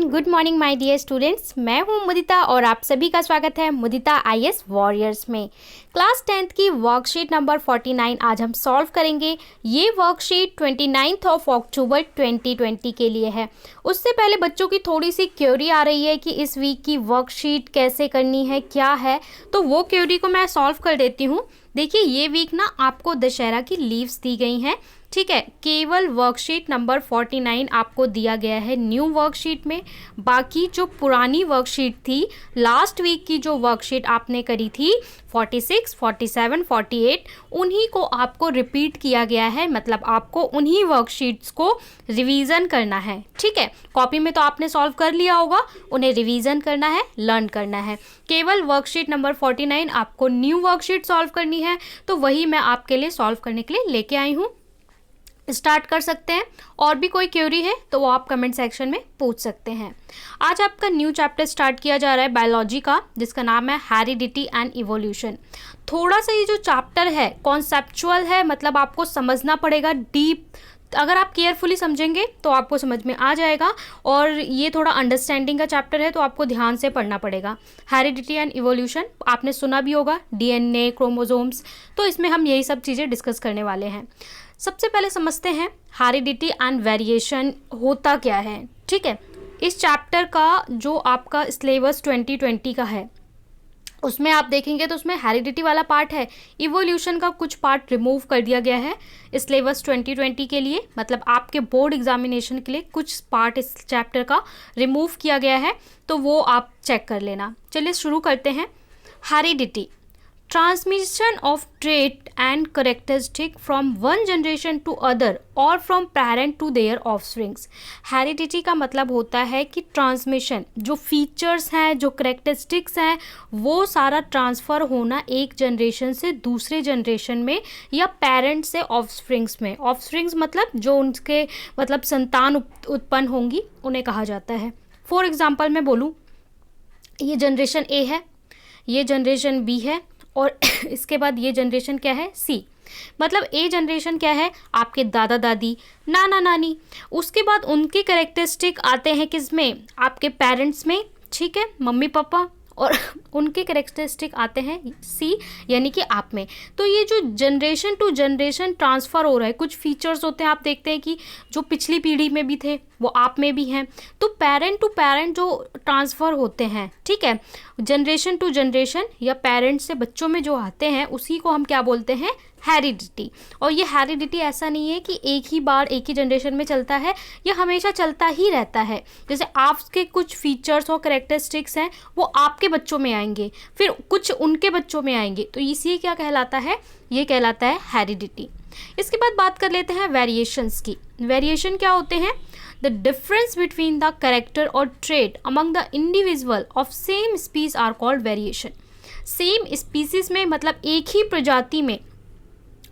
Good morning my dear students. मैं हूं मुदिता और आप सभी का स्वागत है मुदिता आईएएस वॉरियर्स में। क्लास 10th की वर्कशीट नंबर 49 आज हम सॉल्व करेंगे। ये वर्कशीट 29 ऑफ अक्टूबर 2020 के लिए है। उससे पहले बच्चों की थोड़ी सी क्वेरी आ रही है कि इस वीक की वर्कशीट कैसे करनी है, क्या है, तो वो क्वेरी को मैं सॉल्व कर देती हूँ। देखिए, ये वीक ना आपको दशहरा की लीव्स दी गई हैं, ठीक है। केवल वर्कशीट नंबर 49 आपको दिया गया है न्यू वर्कशीट में। बाकी जो पुरानी वर्कशीट थी, लास्ट वीक की जो वर्कशीट आपने करी थी 46, 47, 48, उन्हीं को आपको रिपीट किया गया है। मतलब आपको उन्हीं वर्कशीट्स को रिवीजन करना है, ठीक है। कॉपी में तो आपने सॉल्व कर लिया होगा, उन्हें रिवीजन करना है, लर्न करना है। केवल वर्कशीट नंबर 49 आपको न्यू वर्कशीट सॉल्व करनी है, तो वही मैं आपके लिए सॉल्व करने के लिए लेके आई हूँ। स्टार्ट कर सकते हैं। और भी कोई क्वेरी है तो वो आप कमेंट सेक्शन में पूछ सकते हैं। आज आपका न्यू चैप्टर स्टार्ट किया जा रहा है बायोलॉजी का, जिसका नाम है हेरिडिटी एंड इवोल्यूशन। थोड़ा सा ये जो चैप्टर है कॉन्सेप्चुअल है, मतलब आपको समझना पड़ेगा डीप। अगर आप केयरफुली समझेंगे तो आपको समझ में आ जाएगा, और ये थोड़ा अंडरस्टैंडिंग का चैप्टर है तो आपको ध्यान से पढ़ना पड़ेगा। हेरिडिटी एंड इवोल्यूशन आपने सुना भी होगा, डीएनए, क्रोमोसोम्स, तो इसमें हम यही सब चीज़ें डिस्कस करने वाले हैं। सबसे पहले समझते हैं हेरिडिटी एंड वेरिएशन होता क्या है, ठीक है। इस चैप्टर का जो आपका सिलेबस 2020 का है, उसमें आप देखेंगे तो उसमें हेरिडिटी वाला पार्ट है। इवोल्यूशन का कुछ पार्ट रिमूव कर दिया गया है सिलेबस 2020 के लिए, मतलब आपके बोर्ड एग्जामिनेशन के लिए कुछ पार्ट इस चैप्टर का रिमूव किया गया है, तो वो आप चेक कर लेना। चलिए शुरू करते हैं। Heredity, transmission of trait and characteristic from one generation to other or from parent to their offsprings। Heredity का मतलब होता है कि ट्रांसमिशन, जो फीचर्स हैं, जो करेक्टरिस्टिक्स हैं, वो सारा ट्रांसफ़र होना एक जनरेशन से दूसरे जनरेशन में या पेरेंट से ऑफस्प्रिंग्स में। ऑफस्प्रिंग्स मतलब जो उनके मतलब संतान उत्पन्न होंगी, उन्हें कहा जाता है। फॉर एग्जाम्पल मैं बोलूँ, ये जनरेशन ए है, ये जनरेशन बी है, और इसके बाद ये जनरेशन क्या है, सी। मतलब ए जनरेशन क्या है, आपके दादा दादी, नाना नानी। उसके बाद उनके करेक्टरिस्टिक आते हैं किस में, आपके पेरेंट्स में, ठीक है, मम्मी पापा, और उनके करेक्टरिस्टिक आते हैं सी यानी कि आप में। तो ये जो जनरेशन टू जनरेशन ट्रांसफ़र हो रहा है, कुछ फीचर्स होते हैं, आप देखते हैं कि जो पिछली पीढ़ी में भी थे वो आप में भी हैं। तो पेरेंट टू पेरेंट जो ट्रांसफ़र होते हैं, ठीक है, जनरेशन टू जनरेशन या पेरेंट से बच्चों में जो आते हैं, उसी को हम क्या बोलते हैं, हेरिडिटी। और ये हेरिडिटी ऐसा नहीं है कि एक ही बार एक ही जनरेशन में चलता है, ये हमेशा चलता ही रहता है। जैसे आपके कुछ फीचर्स और करेक्टरिस्टिक्स हैं, वो आपके बच्चों में आएंगे, फिर कुछ उनके बच्चों में आएंगे, तो इसी क्या कहलाता है, ये कहलाता है हेरिडिटी। इसके बाद बात कर लेते हैं वेरिएशंस की। वेरिएशन क्या होते हैं, the difference between the character और trait among the individual of same species are called variation. Same species में मतलब एक ही प्रजाति में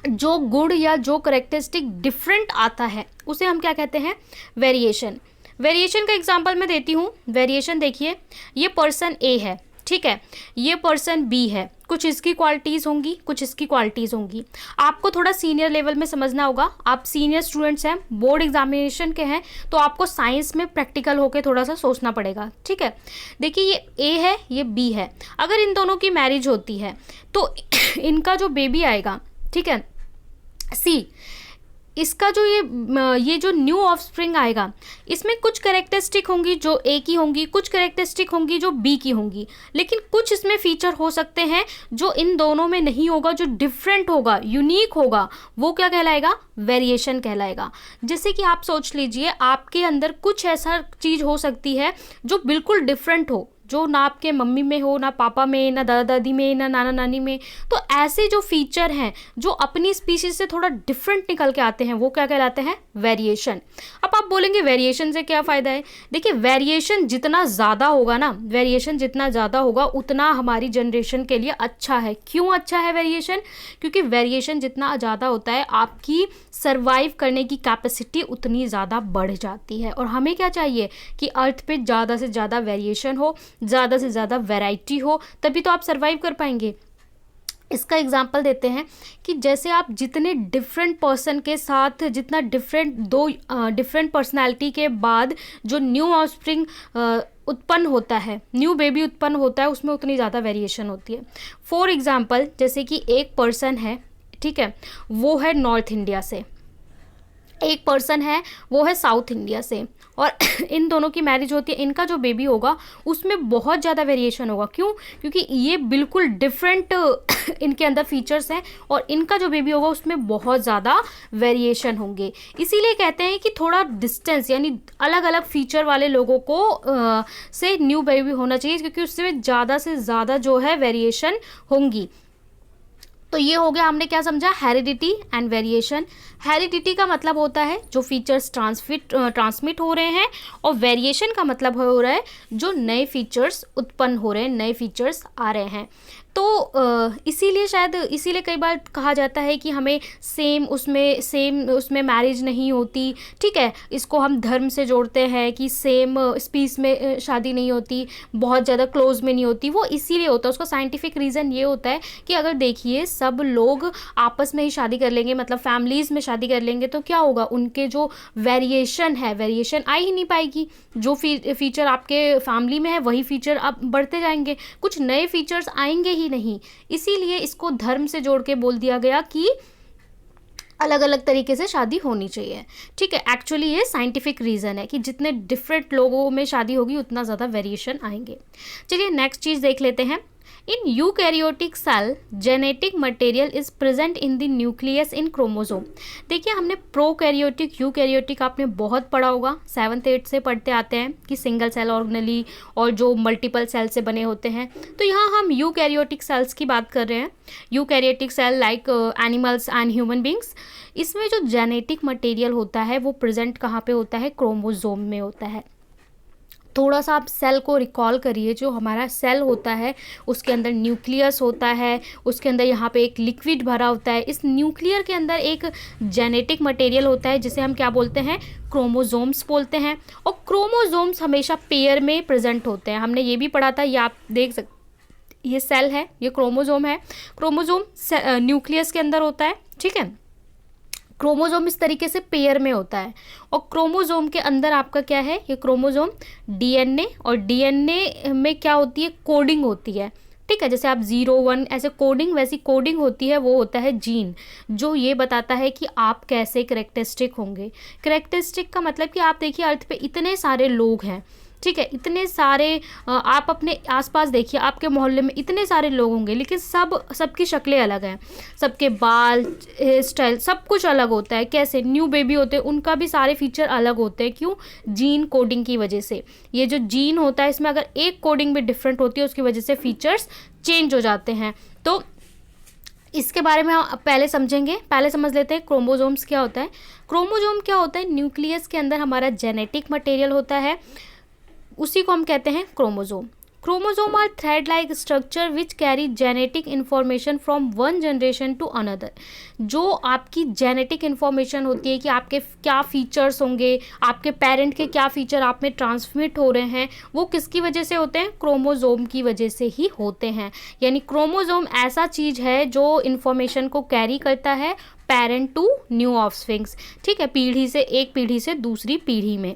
जो गुण या जो करेक्टरिस्टिक डिफरेंट आता है, उसे हम क्या कहते हैं, वेरिएशन। वेरिएशन का एग्जांपल मैं देती हूँ। वेरिएशन देखिए, ये पर्सन ए है, ठीक है, ये पर्सन बी है, कुछ इसकी क्वालिटीज़ होंगी, कुछ इसकी क्वालिटीज़ होंगी। आपको थोड़ा सीनियर लेवल में समझना होगा, आप सीनियर स्टूडेंट्स हैं, बोर्ड एग्जामिनेशन के हैं, तो आपको साइंस में प्रैक्टिकल होकर थोड़ा सा सोचना पड़ेगा, ठीक है। देखिए, ये ए है, ये बी है। अगर इन दोनों की मैरिज होती है तो इनका जो बेबी आएगा, ठीक है, सी, इसका जो ये जो न्यू ऑफस्प्रिंग आएगा, इसमें कुछ करेक्टरिस्टिक होंगी जो ए की होंगी, कुछ करेक्टरिस्टिक होंगी जो बी की होंगी, लेकिन कुछ इसमें फीचर हो सकते हैं जो इन दोनों में नहीं होगा, जो डिफरेंट होगा, यूनिक होगा, वो क्या कहलाएगा, वेरिएशन कहलाएगा। जैसे कि आप सोच लीजिए, आपके अंदर कुछ ऐसा चीज़ हो सकती है जो बिल्कुल डिफरेंट हो, जो ना आपके मम्मी में हो, ना पापा में, ना दादा दादी में, ना नाना नानी में। तो ऐसे जो फीचर हैं जो अपनी स्पीशीज से थोड़ा डिफरेंट निकल के आते हैं, वो क्या कहलाते हैं, वेरिएशन। अब आप बोलेंगे वेरिएशन से क्या फ़ायदा है। देखिए, वेरिएशन जितना ज़्यादा होगा ना, वेरिएशन जितना ज़्यादा होगा उतना हमारी जनरेशन के लिए अच्छा है। क्यों अच्छा है वेरिएशन, क्योंकि वेरिएशन जितना ज़्यादा होता है, आपकी सर्वाइव करने की कैपेसिटी उतनी ज़्यादा बढ़ जाती है। और हमें क्या चाहिए कि अर्थ पे ज़्यादा से ज़्यादा वेरिएशन हो, ज़्यादा से ज़्यादा वैरायटी हो, तभी तो आप सर्वाइव कर पाएंगे। इसका एग्जाम्पल देते हैं कि जैसे आप जितने डिफरेंट पर्सन के साथ, जितना डिफरेंट पर्सनालिटी के बाद जो न्यू ऑफस्प्रिंग उत्पन्न होता है, न्यू बेबी उत्पन्न होता है, उसमें उतनी ज़्यादा वेरिएशन होती है। फॉर एग्जाम्पल, जैसे कि एक पर्सन है, ठीक है, वो है नॉर्थ इंडिया से, एक पर्सन है वो है साउथ इंडिया से, और इन दोनों की मैरिज होती है, इनका जो बेबी होगा उसमें बहुत ज़्यादा वेरिएशन होगा। क्यों? क्योंकि ये बिल्कुल डिफरेंट इनके अंदर फीचर्स हैं, और इनका जो बेबी होगा उसमें बहुत ज़्यादा वेरिएशन होंगे। इसीलिए कहते हैं कि थोड़ा डिस्टेंस, यानी अलग अलग फीचर वाले लोगों को से न्यू बेबी होना चाहिए, क्योंकि उससे ज़्यादा से ज़्यादा जो है वेरिएशन होंगी। तो ये हो गया, हमने क्या समझा, हेरिडिटी एंड वेरिएशन। हेरिडिटी का मतलब होता है जो फीचर्स ट्रांसमिट हो रहे हैं, और वेरिएशन का मतलब हो रहा है जो नए फीचर्स उत्पन्न हो रहे हैं, नए फीचर्स आ रहे हैं। तो इसीलिए कई बार कहा जाता है कि हमें सेम उसमें मैरिज नहीं होती, ठीक है। इसको हम धर्म से जोड़ते हैं कि सेम स्पीस में शादी नहीं होती, बहुत ज़्यादा क्लोज में नहीं होती। वो इसीलिए होता है, उसका साइंटिफिक रीज़न ये होता है कि अगर देखिए सब लोग आपस में ही शादी कर लेंगे, मतलब फैमिलीज़ में शादी कर लेंगे, तो क्या होगा, उनके जो वेरिएशन है, वेरिएशन आ ही नहीं पाएगी। जो फीचर आपके फैमिली में है वही फीचर अब बढ़ते जाएंगे, कुछ नए फीचर्स आएंगे ही नहीं। इसीलिए इसको धर्म से जोड़ के बोल दिया गया कि अलग अलग तरीके से शादी होनी चाहिए, ठीक है। एक्चुअली ये साइंटिफिक रीज़न है कि जितने डिफरेंट लोगों में शादी होगी उतना ज़्यादा वेरिएशन आएंगे। चलिए नेक्स्ट चीज़ देख लेते हैं। In eukaryotic cell, genetic material is present in the nucleus in chromosome। देखिए हमने प्रोकैरियोटिक, यूकैरियोटिक आपने बहुत पढ़ा होगा, 7th 8th से पढ़ते आते हैं कि सिंगल सेल ऑर्गेनेली और जो मल्टीपल सेल से बने होते हैं। तो यहाँ हम यूकैरियोटिक सेल्स की बात कर रहे हैं। Eukaryotic cell like animals and human beings. इसमें जो जेनेटिक मटेरियल होता है वो प्रेजेंट कहाँ पे होता है, क्रोमोजोम में होता है। थोड़ा सा आप सेल को रिकॉल करिए, जो हमारा सेल होता है उसके अंदर न्यूक्लियस होता है, उसके अंदर यहाँ पे एक लिक्विड भरा होता है। इस न्यूक्लियर के अंदर एक जेनेटिक मटेरियल होता है जिसे हम क्या बोलते हैं, क्रोमोजोम्स बोलते हैं। और क्रोमोजोम्स हमेशा पेयर में प्रेजेंट होते हैं। हमने ये भी पढ़ा था, ये आप देख सकते, ये सेल है, ये क्रोमोजोम है। क्रोमोजोम न्यूक्लियस के अंदर होता है, ठीक है। क्रोमोजोम इस तरीके से पेयर में होता है, और क्रोमोजोम के अंदर आपका क्या है, ये क्रोमोजोम डीएनए, और डीएनए में क्या होती है, कोडिंग होती है, ठीक है। जैसे आप 0 1 ऐसे कोडिंग, वैसी कोडिंग होती है, वो होता है जीन, जो ये बताता है कि आप कैसे करेक्टरिस्टिक होंगे। करेक्टरिस्टिक का मतलब कि आप देखिए अर्थ पे इतने सारे लोग हैं, ठीक है, इतने सारे आप अपने आसपास देखिए, आपके मोहल्ले में इतने सारे लोग होंगे, लेकिन सबकी शक्लें अलग हैं, सबके बाल, हेयर स्टाइल, सब कुछ अलग होता है। कैसे, न्यू बेबी होते हैं उनका भी सारे फीचर अलग होते हैं। क्यों? जीन कोडिंग की वजह से। ये जो जीन होता है इसमें अगर एक कोडिंग भी डिफरेंट होती है उसकी वजह से फीचर्स चेंज हो जाते हैं। तो इसके बारे में हम पहले समझेंगे। पहले समझ लेते हैं क्रोमोजोम्स क्या होता है। क्रोमोजोम क्या होता है, न्यूक्लियस के अंदर हमारा जेनेटिक मटेरियल होता है, उसी को हम कहते हैं chromosome. Chromosome are thread like structure which carry genetic information from one generation to another. जो आपकी जेनेटिक इन्फॉर्मेशन होती है कि आपके क्या फीचर्स होंगे, आपके पेरेंट के क्या फीचर आप में ट्रांसमिट हो रहे हैं, वो किसकी वजह से होते हैं, क्रोमोजोम की वजह से ही होते हैं। यानी क्रोमोजोम ऐसा चीज़ है जो इन्फॉर्मेशन को कैरी करता है पेरेंट टू न्यू ऑफस्प्रिंग्स, ठीक है, पीढ़ी से, एक पीढ़ी से दूसरी पीढ़ी में।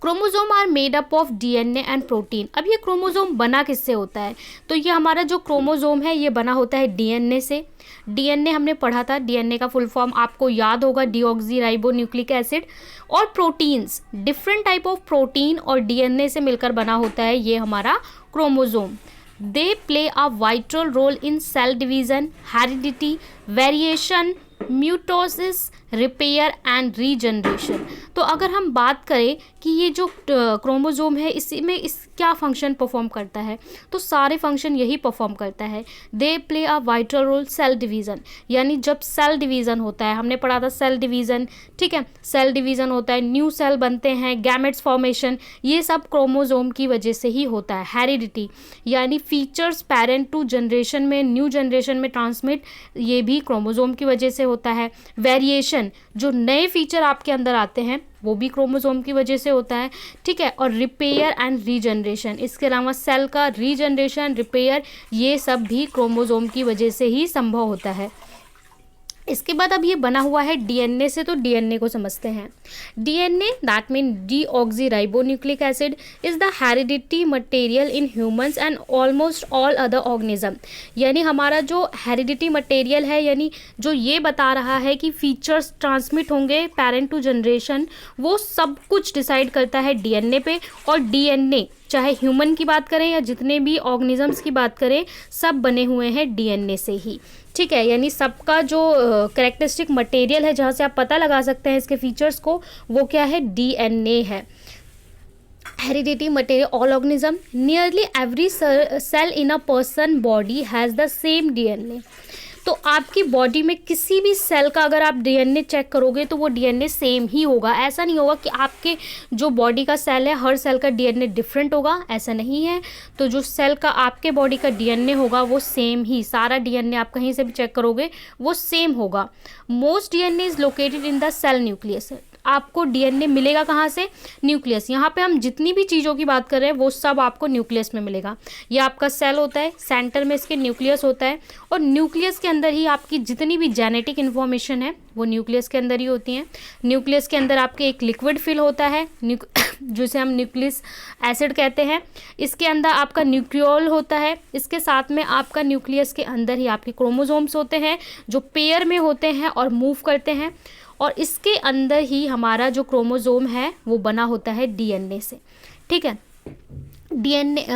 Chromosome are made up of DNA and protein. अब ये क्रोमोजोम बना किससे होता है, तो ये हमारा जो क्रोमोजोम है ये बना होता है डीएनए से। डीएनए हमने पढ़ा था, डीएनए का फुल फॉर्म आपको याद होगा, डीऑक्सी राइबो न्यूक्लिक एसिड। और proteins, different type of protein और डीएनए से मिलकर बना होता है ये हमारा chromosome. They play a vital role in cell division, heredity, variation, mitosis, repair and regeneration. तो अगर हम बात करें कि ये जो क्रोमोजोम है इस क्या फंक्शन परफॉर्म करता है, तो सारे फंक्शन यही परफॉर्म करता है। They play a vital role cell division, यानी जब सेल डिवीज़न होता है, हमने पढ़ा था सेल डिवीज़न, ठीक है, सेल डिवीज़न होता है, न्यू सेल बनते हैं, गैमेट्स फॉर्मेशन, ये सब क्रोमोजोम की वजह से ही होता है। हेरिडिटी यानी फीचर्स पेरेंट टू जनरेशन में, न्यू जनरेशन में ट्रांसमिट, ये भी क्रोमोजोम की वजह से होता है। वेरिएशन एडिशन, जो नए फीचर आपके अंदर आते हैं वो भी क्रोमोसोम की वजह से होता है, ठीक है। और रिपेयर एंड रीजनरेशन, इसके अलावा सेल का रीजनरेशन, रिपेयर, ये सब भी क्रोमोसोम की वजह से ही संभव होता है। इसके बाद अब ये बना हुआ है डीएनए से, तो डीएनए को समझते हैं। DNA that mean deoxyribonucleic acid is the heredity material in humans and almost all other organism. यानी हमारा जो हेरिडिटी मटेरियल है, यानी जो ये बता रहा है कि फीचर्स ट्रांसमिट होंगे पेरेंट टू जनरेशन, वो सब कुछ डिसाइड करता है डीएनए पे। और डीएनए चाहे ह्यूमन की बात करें या जितने भी ऑर्गेनिजम्स की बात करें, सब बने हुए हैं डीएनए से ही, ठीक है। यानी सबका जो कैरेक्टरिस्टिक मटेरियल है, जहाँ से आप पता लगा सकते हैं इसके फीचर्स को, वो क्या है, डीएनए है। Heredity material all organism, nearly every cell in a person body has the same DNA. तो आपकी बॉडी में किसी भी सेल का अगर आप डीएनए चेक करोगे तो वो डीएनए सेम ही होगा। ऐसा नहीं होगा कि आपके जो बॉडी का सेल है हर सेल का डीएनए डिफरेंट होगा, ऐसा नहीं है। तो जो सेल का आपके बॉडी का डीएनए होगा वो सेम ही, सारा डीएनए आप कहीं से भी चेक करोगे वो सेम होगा। Most DNA is located in the cell nucleus. आपको डीएनए मिलेगा कहाँ से, न्यूक्लियस। यहाँ पे हम जितनी भी चीज़ों की बात कर रहे हैं वो सब आपको न्यूक्लियस में मिलेगा। ये आपका सेल होता है, सेंटर में इसके न्यूक्लियस होता है, और न्यूक्लियस के अंदर ही आपकी जितनी भी जेनेटिक इन्फॉर्मेशन है वो न्यूक्लियस के अंदर ही होती है। न्यूक्लियस के अंदर आपके एक लिक्विड फिल होता है जिसे हम न्यूक्लियस एसिड कहते हैं। इसके अंदर आपका न्यूक्लियोल होता है। इसके साथ में आपका न्यूक्लियस के अंदर ही आपके क्रोमोसोम्स होते हैं जो पेयर में होते हैं और मूव करते हैं। और इसके अंदर ही हमारा जो क्रोमोसोम है वो बना होता है डीएनए से, ठीक है। DNA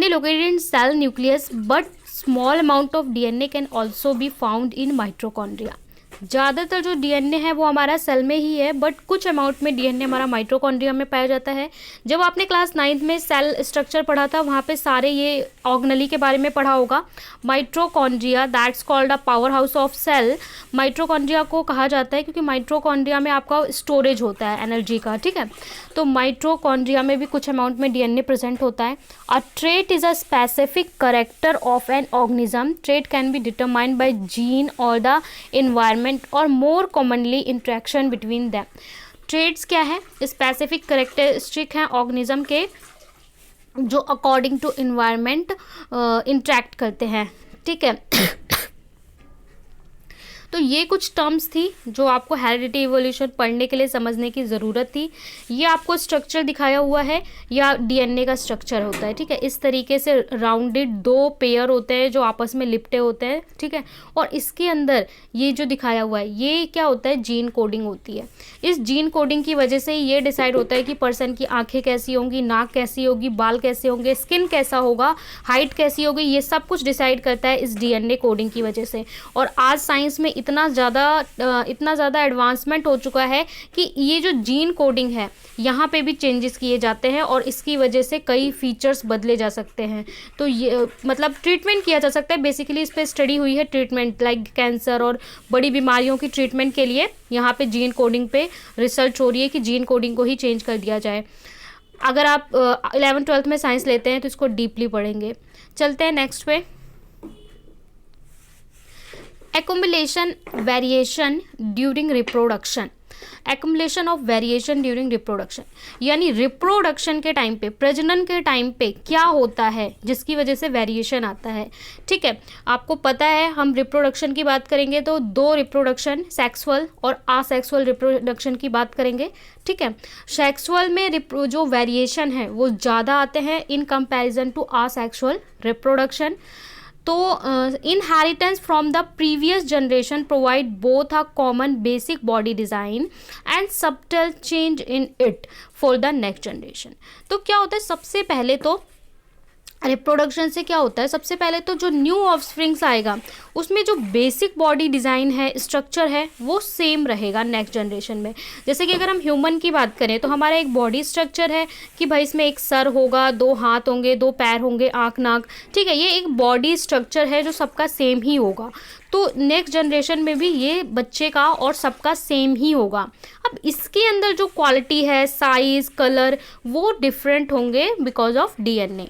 located in cell nucleus, but small amount of DNA can also be found in mitochondria. ज़्यादातर जो डीएनए है वो हमारा सेल में ही है, बट कुछ अमाउंट में डीएनए हमारा माइटोकॉन्ड्रिया में पाया जाता है। जब आपने क्लास 9th में सेल स्ट्रक्चर पढ़ा था वहाँ पे सारे ये ऑर्गेनेली के बारे में पढ़ा होगा। Mitochondria that's called a power house of cell. Mitochondria को कहा जाता है क्योंकि माइटोकॉन्ड्रिया में आपका स्टोरेज होता है एनर्जी का, ठीक है। तो माइटोकॉन्ड्रिया में भी कुछ अमाउंट में डीएनए प्रेजेंट होता है। A trait is a specific character of an organism. Trait can be determined by gene और द एनवायरनमेंट और more commonly interaction between them. Traits क्या है, स्पेसिफिक करेक्टरिस्टिक हैं ऑर्गेनिज्म के जो अकॉर्डिंग टू एनवायरनमेंट इंटरेक्ट करते हैं, ठीक है। तो ये कुछ टर्म्स थी जो आपको हेरिडिटी इवोल्यूशन पढ़ने के लिए समझने की ज़रूरत थी। ये आपको स्ट्रक्चर दिखाया हुआ है, या डीएनए का स्ट्रक्चर होता है, ठीक है। इस तरीके से राउंडेड दो पेयर होते हैं जो आपस में लिपटे होते हैं, ठीक है। और इसके अंदर ये जो दिखाया हुआ है ये क्या होता है, जीन कोडिंग होती है। इस जीन कोडिंग की वजह से ये डिसाइड होता है कि पर्सन की आँखें कैसी होंगी, नाक कैसी होगी, बाल कैसे होंगे, स्किन कैसा होगा, हाइट कैसी होगी, ये सब कुछ डिसाइड करता है इस डीएनए कोडिंग की वजह से। और आज साइंस में इतना ज़्यादा एडवांसमेंट हो चुका है कि ये जो जीन कोडिंग है यहाँ पे भी चेंजेस किए जाते हैं और इसकी वजह से कई फीचर्स बदले जा सकते हैं। तो ये मतलब ट्रीटमेंट किया जा सकता है। बेसिकली इस पर स्टडी हुई है, ट्रीटमेंट लाइक कैंसर और बड़ी बीमारियों की ट्रीटमेंट के लिए यहाँ पे जीन कोडिंग पे रिसर्च हो रही है कि जीन कोडिंग को ही चेंज कर दिया जाए। अगर आप 11th-12th में साइंस लेते हैं तो इसको डीपली पढ़ेंगे। चलते हैं नेक्स्ट पे। Accumulation variation during reproduction। Accumulation of variation during reproduction, यानी रिप्रोडक्शन के टाइम पे, प्रजनन के टाइम पे क्या होता है जिसकी वजह से वेरिएशन आता है, ठीक है। आपको पता है हम रिप्रोडक्शन की बात करेंगे तो दो रिप्रोडक्शन, सेक्सुअल और असेक्सुअल रिप्रोडक्शन की बात करेंगे, ठीक है। सेक्सुअल में जो वेरिएशन है वो ज़्यादा आते हैं in comparison to asexual reproduction. तो inheritance from the previous generation provide both a common basic body design and subtle change in it for the next generation. तो क्या होता है, सबसे पहले तो रिप्रोडक्शन से क्या होता है, सबसे पहले तो जो न्यू ऑफस्प्रिंग्स आएगा उसमें जो बेसिक बॉडी डिज़ाइन है, स्ट्रक्चर है, वो सेम रहेगा नेक्स्ट जनरेशन में। जैसे कि अगर हम ह्यूमन की बात करें तो हमारा एक बॉडी स्ट्रक्चर है कि भाई इसमें एक सर होगा, दो हाथ होंगे, दो पैर होंगे, आँख नाक, ठीक है। ये एक बॉडी स्ट्रक्चर है जो सबका सेम ही होगा। तो नेक्स्ट जनरेशन में भी ये बच्चे का और सबका सेम ही होगा। अब इसके अंदर जो क्वालिटी है, साइज़, कलर, वो डिफरेंट होंगे because of DNA.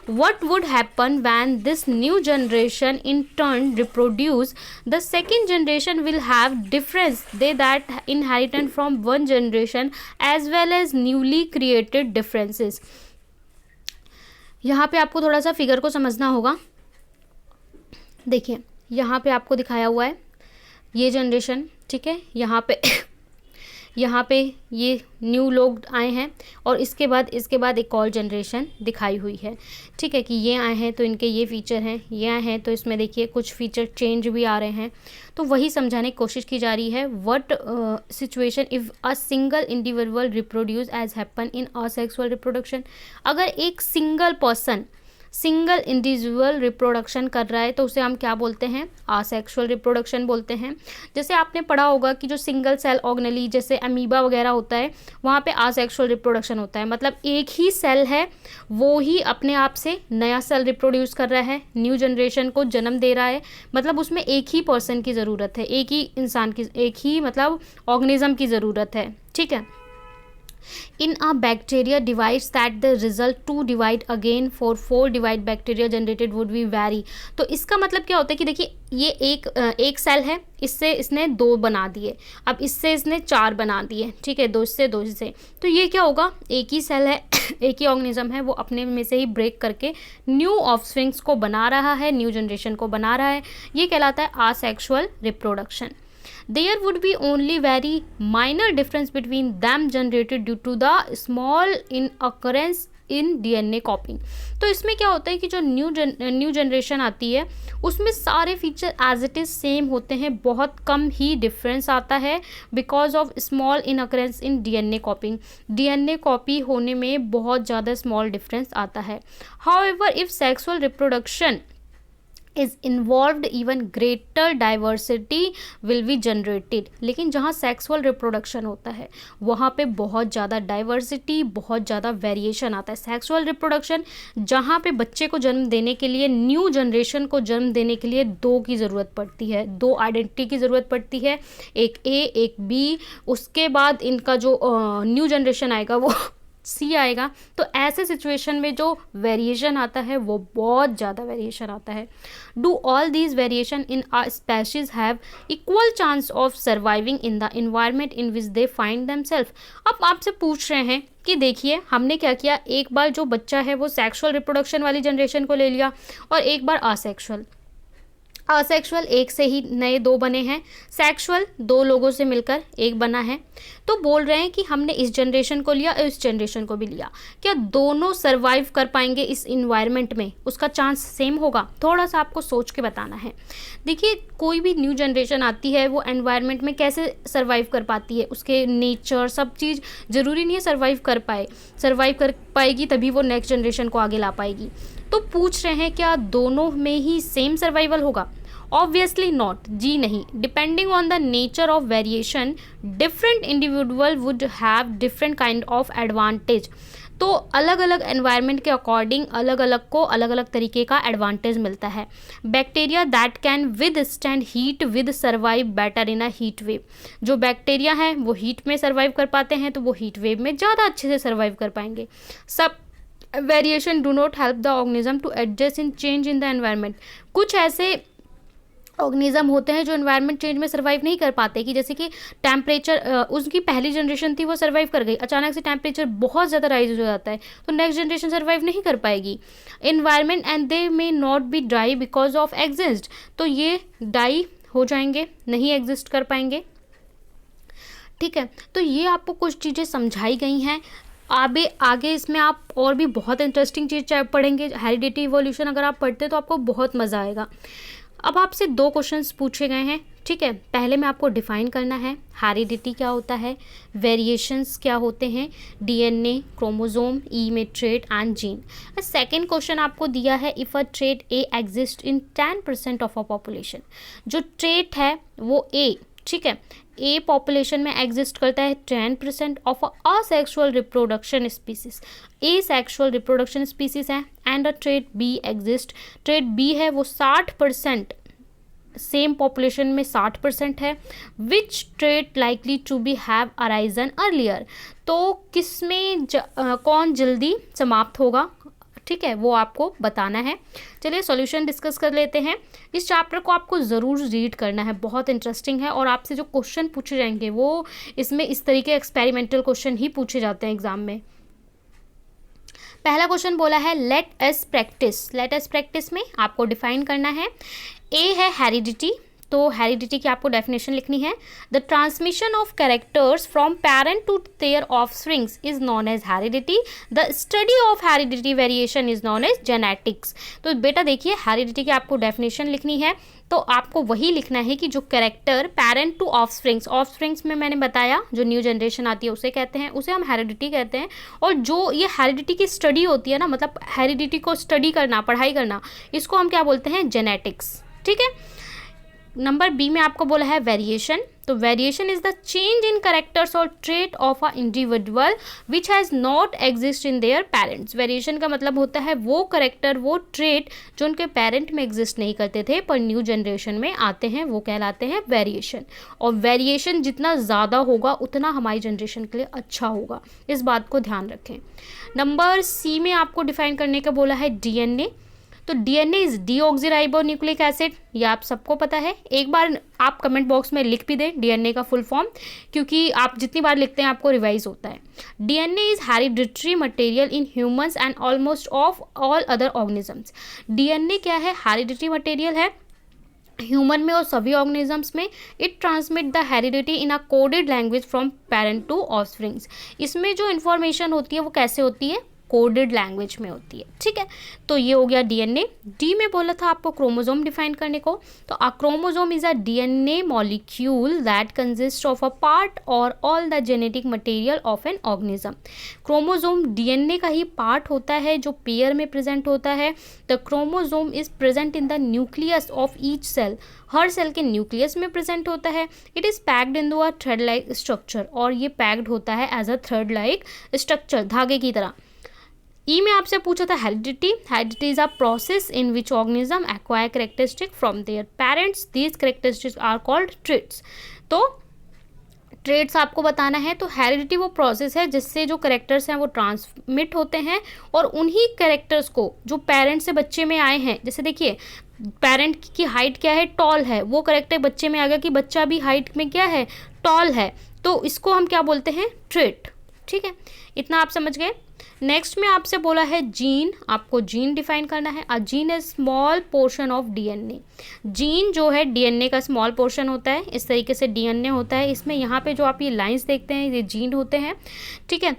what would happen when this new generation in turn reproduce? The second generation will have difference they that inherited from one generation as well as newly created differences. यहाँ पे आपको थोड़ा सा figure को समझना होगा. देखिए यहाँ पे आपको दिखाया हुआ है ये जनरेशन, ठीक है, यहाँ पे ये न्यू लोग आए हैं और इसके बाद एक और जनरेशन दिखाई हुई है, ठीक है, कि ये आए हैं तो इनके ये फीचर हैं, ये आए हैं तो इसमें देखिए कुछ फीचर चेंज भी आ रहे हैं. तो वही समझाने की कोशिश की जा रही है. What situation if a single individual reproduce as happen in asexual reproduction. अगर एक सिंगल इंडिविजुअल रिप्रोडक्शन कर रहा है तो उसे हम क्या बोलते हैं? आसेक्सुअल रिप्रोडक्शन बोलते हैं. जैसे आपने पढ़ा होगा कि जो सिंगल सेल ऑर्गेनेली जैसे अमीबा वगैरह होता है वहाँ पे आसेक्सुअल रिप्रोडक्शन होता है. मतलब एक ही सेल है वो ही अपने आप से नया सेल रिप्रोड्यूस कर रहा है, न्यू जनरेशन को जन्म दे रहा है. मतलब उसमें एक ही पर्सन की ज़रूरत है, एक ही इंसान की, एक ही मतलब ऑर्गेनिज्म की ज़रूरत है, ठीक है. In a bacteria divides that the result to divide again for 4 divide bacteria generated would be vary. तो इसका मतलब क्या होता है कि देखिए ये एक सेल है, इससे इसने 2 बना दिए, अब इससे इसने 4 बना दिए, ठीक है, 2 इससे 2 इससे. तो ये क्या होगा? एक ही सेल है, एक ही ऑर्गेनिज्म है, वो अपने में से ही ब्रेक करके न्यू ऑफस्प्रिंग्स को बना रहा है, न्यू जनरेशन को बना रहा है. ये कहलाता है asexual reproduction. There would be only very minor difference between them generated due to the small occurrence in DNA copying. तो इसमें क्या होता है कि जो न्यू जनरेशन आती है उसमें सारे feature as it is same होते हैं, बहुत कम ही डिफरेंस आता है because of small in occurrence in DNA copying. DNA copy होने में बहुत ज़्यादा स्मॉल डिफरेंस आता है. However, if sexual reproduction is involved even greater diversity will be generated. लेकिन जहाँ सेक्सुअल रिप्रोडक्शन होता है वहाँ पे बहुत ज़्यादा डाइवर्सिटी, बहुत ज़्यादा वेरिएशन आता है. सेक्सुअल रिप्रोडक्शन जहाँ पे बच्चे को जन्म देने के लिए, न्यू जनरेशन को जन्म देने के लिए 2 की ज़रूरत पड़ती है, 2 आइडेंटिटी की ज़रूरत पड़ती है, एक A एक B. उसके बाद इनका जो न्यू जनरेशन आएगा वो C आएगा. तो ऐसे सिचुएशन में जो वेरिएशन आता है वो बहुत ज़्यादा वेरिएशन आता है. Do all these variation in a species have equal chance of surviving in the environment in which they find themself. अब आपसे पूछ रहे हैं कि देखिए हमने क्या किया, एक बार जो बच्चा है वो सेक्सुअल रिप्रोडक्शन वाली जनरेशन को ले लिया और एक बार असेक्सुअल एक से ही नए 2 बने हैं, सेक्सुअल 2 लोगों से मिलकर एक बना है. तो बोल रहे हैं कि हमने इस जनरेशन को लिया और इस जनरेशन को भी लिया, क्या दोनों सर्वाइव कर पाएंगे इस इन्वायरमेंट में? उसका चांस सेम होगा? थोड़ा सा आपको सोच के बताना है. देखिए कोई भी न्यू जनरेशन आती है वो एनवायरनमेंट में कैसे सर्वाइव कर पाती है, उसके नेचर सब चीज़ ज़रूरी नहीं है सर्वाइव कर पाएगी तभी वो नेक्स्ट जनरेशन को आगे ला पाएगी. तो पूछ रहे हैं क्या दोनों में ही सेम सर्वाइवल होगा? ऑब्वियसली नॉट, जी नहीं. Depending on the nature of variation different individual would have different kind of advantage. तो अलग अलग एनवायरनमेंट के अकॉर्डिंग अलग अलग को अलग अलग तरीके का एडवांटेज मिलता है. Bacteria that can with stand heat with survive better in a heat wave. जो बैक्टीरिया हैं वो हीट में सर्वाइव कर पाते हैं तो वो हीट वेव में ज़्यादा अच्छे से सर्वाइव कर पाएंगे. सब variation do not help the organism to adjust in change in the environment. कुछ ऐसे ऑर्गेनिज्म होते हैं जो एनवायरनमेंट चेंज में सर्वाइव नहीं कर पाते, कि जैसे कि टेम्परेचर उसकी पहली जनरेशन थी वो सर्वाइव कर गई, अचानक से टेम्परेचर बहुत ज़्यादा राइज हो जाता है तो नेक्स्ट जनरेशन सर्वाइव नहीं कर पाएगी. Environment and they may not be die because of exist. तो ये डाई हो जाएंगे, नहीं एग्जिस्ट कर पाएंगे. ठीक है, तो ये आपको कुछ चीज़ें समझाई गई हैं. आगे इसमें आप और भी बहुत इंटरेस्टिंग चीज़ पढ़ेंगे. हेरिडिटी इवोल्यूशन अगर आप पढ़ते तो आपको बहुत मज़ा आएगा. अब आपसे 2 क्वेश्चंस पूछे गए हैं, ठीक है. पहले में आपको डिफाइन करना है हेरिडिटी क्या होता है, वेरिएशंस क्या होते हैं, डीएनए, क्रोमोसोम, ई में trait and gene. Second question आपको दिया है if a trait a exist in 10% of a population. जो ट्रेट है वो ए, ठीक है, ए पॉपुलेशन में एग्जिस्ट करता है 10% of asexual reproduction species. Asexual reproduction species है and a trait B exist. Trait B है वो 60% सेम पॉपुलेशन में 60% है. Which trait likely to be have arisen earlier. तो किस में कौन जल्दी समाप्त होगा? ठीक है, वो आपको बताना है। चलिए सॉल्यूशन डिस्कस कर लेते हैं। इस चैप्टर को आपको ज़रूर रीड करना है, बहुत इंटरेस्टिंग है और आपसे जो क्वेश्चन पूछे जाएंगे वो इसमें इस तरीके एक्सपेरिमेंटल क्वेश्चन ही पूछे जाते हैं एग्जाम में। पहला क्वेश्चन बोला है let us practice. Let us practice में आपको डिफाइन करना है। ए है हेरिडिटी, तो हेरिडिटी की आपको डेफिनेशन लिखनी है। The transmission of characters from parent to their offsprings is known as heredity. The study of heredity variation is known as genetics. तो बेटा देखिए, हेरिडिटी की आपको डेफिनेशन लिखनी है, तो आपको वही लिखना है कि जो character parent to offsprings, offsprings में मैंने बताया जो न्यू जनरेशन आती है उसे कहते हैं, उसे हम हेरिडिटी कहते हैं। और जो ये हेरिडिटी की स्टडी होती है ना, मतलब हेरिडिटी को स्टडी करना, पढ़ाई करना, इसको हम क्या बोलते हैं? जेनेटिक्स। ठीक है। नंबर बी में आपको बोला है वेरिएशन। तो variation is the change in characters और trait of a individual which has not exist in their parents. Variation का मतलब होता है वो कैरेक्टर, वो ट्रेट जो उनके पेरेंट में एग्जिस्ट नहीं करते थे पर न्यू जनरेशन में आते हैं, वो कहलाते हैं वेरिएशन। और वेरिएशन जितना ज़्यादा होगा उतना हमारी जनरेशन के लिए अच्छा होगा, इस बात को ध्यान रखें। नंबर सी में आपको डिफाइन करने का बोला है डीएनए। तो डीएनए इज डीऑक्सीराइबोन्यूक्लिक एसिड, ये आप सबको पता है। एक बार आप कमेंट बॉक्स में लिख भी दें डीएनए का फुल फॉर्म, क्योंकि आप जितनी बार लिखते हैं आपको रिवाइज होता है। DNA is hereditary material in humans and almost of all other organisms. DNA क्या है? हेरिडिटरी मटेरियल है ह्यूमन में और सभी ऑर्गेनिजम्स में। It transmit the heredity in a coded language from parent to offsprings. इसमें जो इन्फॉर्मेशन होती है वो कैसे होती है? कोडेड लैंग्वेज में होती है। ठीक है, तो ये हो गया डीएनए। डी में बोला था आपको क्रोमोसोम डिफाइन करने को। तो a chromosome is a DNA molecule that consist of a part और all the genetic material of an organism. Chromosome DNA का ही पार्ट होता है जो पेयर में प्रेजेंट होता है। The chromosome is present in the nucleus of each cell. हर सेल के न्यूक्लियस में प्रेजेंट होता है। It is packed in a thread like structure, और ये पैक्ड होता है as a thread like structure, धागे की तरह। ई में आपसे पूछा था heredity. Heredity is a process in which organism acquire characteristic from their parents. These characteristics are called traits. तो ट्रेट्स आपको बताना है। तो हेरिडिटी वो प्रोसेस है जिससे जो कैरेक्टर्स हैं वो ट्रांसमिट होते हैं, और उन्हीं कैरेक्टर्स को जो पेरेंट से बच्चे में आए हैं, जैसे देखिए पेरेंट की हाइट क्या है? टॉल है, वो कैरेक्टर बच्चे में आ गया कि बच्चा भी हाइट में क्या है? टॉल है, तो इसको हम क्या बोलते हैं? ट्रेट। ठीक है, इतना आप समझ गए। नेक्स्ट में आपसे बोला है जीन। आपको जीन डिफाइन करना है। A gene is small portion of DNA. Gene जो है डीएनए का स्मॉल पोर्शन होता है, इस तरीके से डीएनए होता है। इसमें यहाँ पे जो आप ये लाइंस देखते हैं ये जीन होते हैं। ठीक है,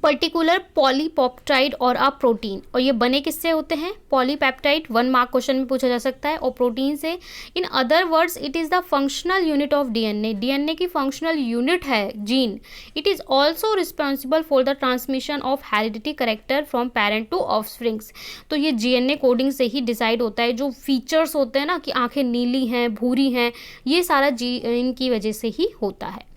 पर्टिकुलर पॉलीपेप्टाइड और अ प्रोटीन, और ये बने किससे होते हैं? पॉलीपेप्टाइड, 1 मार्क क्वेश्चन में पूछा जा सकता है, और प्रोटीन से। In other words it is the functional unit of DNA. DNA की फंक्शनल यूनिट है gene. It is also responsible for the transmission of heredity character from parent to offsprings. तो ये डीएनए कोडिंग से ही decide होता है। जो features होते हैं ना कि आंखें नीली हैं, भूरी हैं, ये सारा जीन की वजह से ही होता है।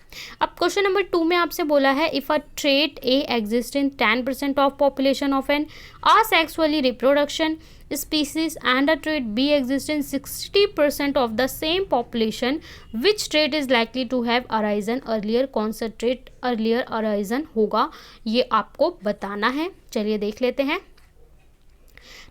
अब क्वेश्चन नंबर 2 में आपसे बोला है if a trait a exist in 10% of population of an asexually reproduction species and a trait B exists in 60% of the same population, which trait is likely to have arisen earlier? कौन सा trait earlier arisen होगा, ये आपको बताना है। चलिए देख लेते हैं।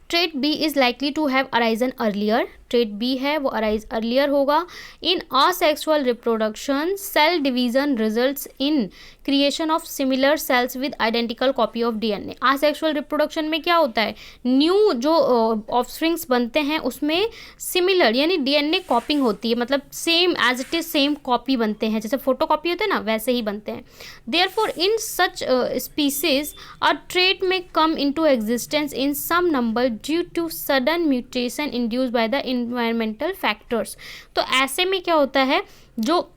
Trait B is likely to have arisen earlier. Trait B है वो अराइज अर्लियर होगा। In asexual reproduction cell division results in creation of similar cells with identical copy of DNA. Asexual reproduction में क्या होता है? न्यू जो offsprings बनते हैं उसमें सिमिलर यानी डीएनए कॉपिंग होती है, मतलब same as it is same copy बनते हैं, जैसे फोटो कॉपी होते हैं ना वैसे ही बनते हैं। Therefore in such species a trait may come into existence in some number due to sudden mutation induced by the environmental factors. तो ऐसे में क्या होता है, जो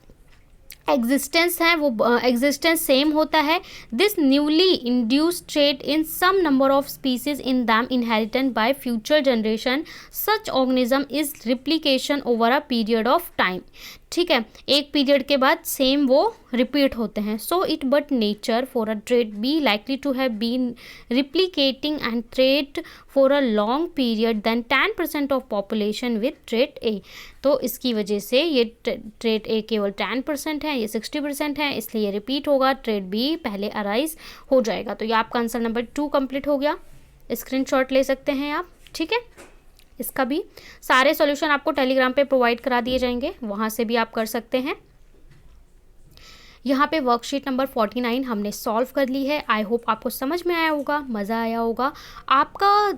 एग्जिस्टेंस है वो एग्जिस्टेंस सेम होता है। This newly induced trait in some number of species in them inherited by future generation. Such organism is replication over a period of time. ठीक है, एक पीरियड के बाद सेम वो रिपीट होते हैं। So it but nature for a trait B likely to have been replicating and trait for a long period then 10% of population with trait A. तो इसकी वजह से ये ट्रेट ए केवल 10% है, ये 60% है, इसलिए ये रिपीट होगा। ट्रेट बी पहले अराइज हो जाएगा। तो ये आपका आंसर नंबर 2 कंप्लीट हो गया। स्क्रीनशॉट ले सकते हैं आप, ठीक है। इसका भी सारे सॉल्यूशन आपको टेलीग्राम पे प्रोवाइड करा दिए जाएंगे, वहाँ से भी आप कर सकते हैं। यहाँ पे वर्कशीट नंबर 49 हमने सॉल्व कर ली है। आई होप आपको समझ में आया होगा, मज़ा आया होगा। आपका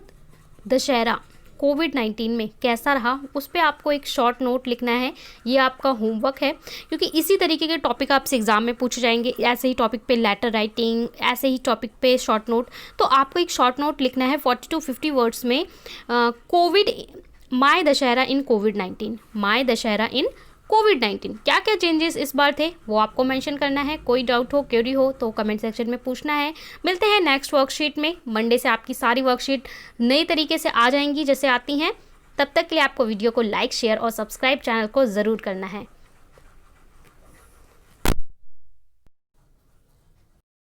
दशहरा कोविड-19 में कैसा रहा उस पे आपको एक शॉर्ट नोट लिखना है, ये आपका होमवर्क है, क्योंकि इसी तरीके के टॉपिक आपसे एग्जाम में पूछे जाएंगे। ऐसे ही टॉपिक पे लेटर राइटिंग, ऐसे ही टॉपिक पे शॉर्ट नोट। तो आपको एक शॉर्ट नोट लिखना है 40 to 50 वर्ड्स में। My Dussehra in covid, my Dussehra इन कोविड-19 क्या क्या चेंजेस इस बार थे वो आपको मेंशन करना है। कोई डाउट हो, क्वेरी हो तो कमेंट सेक्शन में पूछना है। मिलते हैं नेक्स्ट वर्कशीट में। मंडे से आपकी सारी वर्कशीट नई तरीके से आ जाएंगी जैसे आती हैं। तब तक के लिए आपको वीडियो को लाइक, शेयर और सब्सक्राइब चैनल को ज़रूर करना है।